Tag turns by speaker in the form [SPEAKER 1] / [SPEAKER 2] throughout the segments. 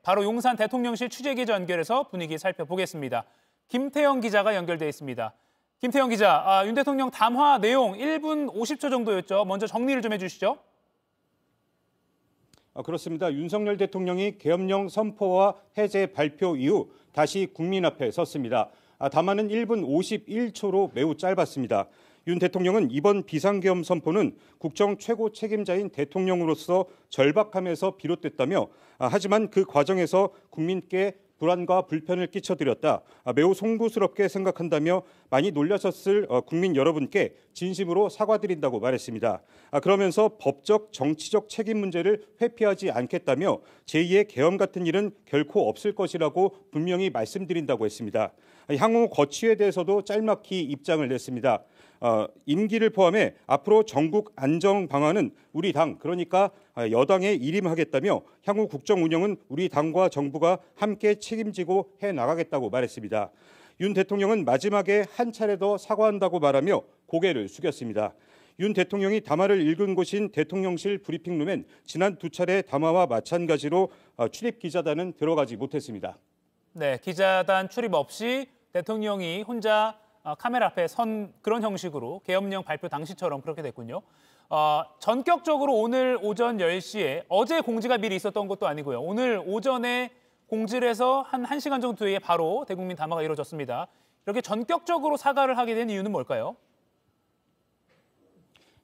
[SPEAKER 1] 바로 용산 대통령실 취재기자 연결해서 분위기 살펴보겠습니다. 김태영 기자가 연결돼 있습니다. 김태영 기자, 윤 대통령 담화 내용 1분 50초 정도였죠. 먼저 정리를 좀 해주시죠.
[SPEAKER 2] 그렇습니다. 윤석열 대통령이 계엄령 선포와 해제 발표 이후 다시 국민 앞에 섰습니다. 담화는 1분 51초로 매우 짧았습니다. 윤 대통령은 이번 비상계엄 선포는 국정 최고 책임자인 대통령으로서 절박함에서 비롯됐다며 하지만 그 과정에서 국민께 불안과 불편을 끼쳐드렸다. 매우 송구스럽게 생각한다며 많이 놀라셨을 국민 여러분께 진심으로 사과드린다고 말했습니다. 그러면서 법적, 정치적 책임 문제를 회피하지 않겠다며 제2의 계엄 같은 일은 결코 없을 것이라고 분명히 말씀드린다고 했습니다. 향후 거취에 대해서도 짤막히 입장을 냈습니다. 임기를 포함해 앞으로 전국 안정 방안은 우리 당, 그러니까 여당에 일임하겠다며 향후 국정 운영은 우리 당과 정부가 함께 책임지고 해나가겠다고 말했습니다. 윤 대통령은 마지막에 한 차례 더 사과한다고 말하며 고개를 숙였습니다. 윤 대통령이 담화를 읽은 곳인 대통령실 브리핑룸엔 지난 두 차례 담화와 마찬가지로 출입 기자단은 들어가지 못했습니다.
[SPEAKER 1] 네, 기자단 출입 없이 대통령이 혼자 카메라 앞에 선 그런 형식으로 계엄령 발표 당시처럼 그렇게 됐군요. 전격적으로 오늘 오전 10시에 어제 공지가 미리 있었던 것도 아니고요. 오늘 오전에 공지를 해서 한 1시간 정도 뒤에 바로 대국민 담화가 이루어졌습니다. 이렇게 전격적으로 사과를 하게 된 이유는 뭘까요?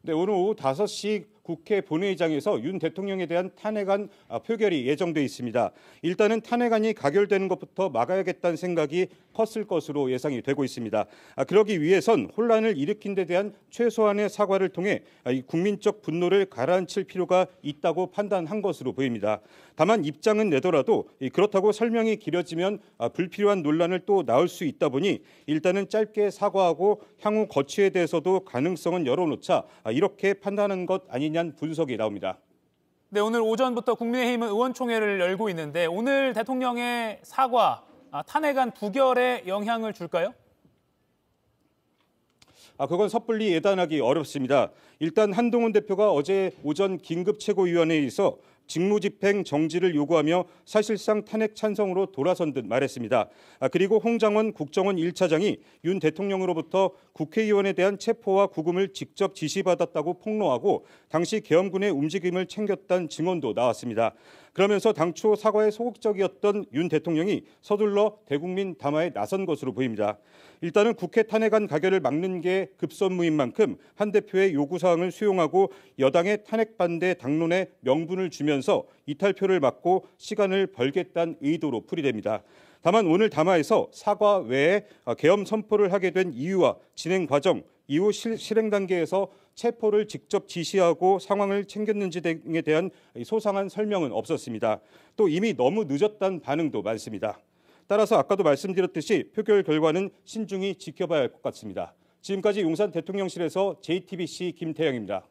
[SPEAKER 2] 네, 오늘 오후 5시 국회 본회의장에서 윤 대통령에 대한 탄핵안 표결이 예정돼 있습니다. 일단은 탄핵안이 가결되는 것부터 막아야겠다는 생각이 컸을 것으로 예상이 되고 있습니다. 그러기 위해선 혼란을 일으킨 데 대한 최소한의 사과를 통해 국민적 분노를 가라앉힐 필요가 있다고 판단한 것으로 보입니다. 다만 입장은 내더라도 그렇다고 설명이 길어지면 불필요한 논란을 또 낳을 수 있다 보니 일단은 짧게 사과하고 향후 거취에 대해서도 가능성은 열어놓자 이렇게 판단한 것 아니냐는 분석이 나옵니다.
[SPEAKER 1] 네, 오늘 오전부터 국민의힘은 의원총회를 열고 있는데 오늘 대통령의 사과, 탄핵안 부결에 영향을 줄까요?
[SPEAKER 2] 그건 섣불리 예단하기 어렵습니다. 일단 한동훈 대표가 어제 오전 긴급 최고위원회에서 직무집행 정지를 요구하며 사실상 탄핵 찬성으로 돌아선 듯 말했습니다. 그리고 홍장원 국정원 1차장이 윤 대통령으로부터 국회의원에 대한 체포와 구금을 직접 지시받았다고 폭로하고 당시 계엄군의 움직임을 챙겼다는 증언도 나왔습니다. 그러면서 당초 사과에 소극적이었던 윤 대통령이 서둘러 대국민 담화에 나선 것으로 보입니다. 일단은 국회 탄핵안 가결을 막는 게 급선무인 만큼 한 대표의 요구사항을 수용하고 여당의 탄핵 반대 당론에 명분을 주면서 이탈표를 막고 시간을 벌겠다는 의도로 풀이됩니다. 다만 오늘 담화에서 사과 외에 계엄 선포를 하게 된 이유와 진행 과정, 이후 실행 단계에서 체포를 직접 지시하고 상황을 챙겼는지 등에 대한 소상한 설명은 없었습니다. 또 이미 너무 늦었다는 반응도 많습니다. 따라서 아까도 말씀드렸듯이 표결 결과는 신중히 지켜봐야 할 것 같습니다. 지금까지 용산 대통령실에서 JTBC 김태영입니다.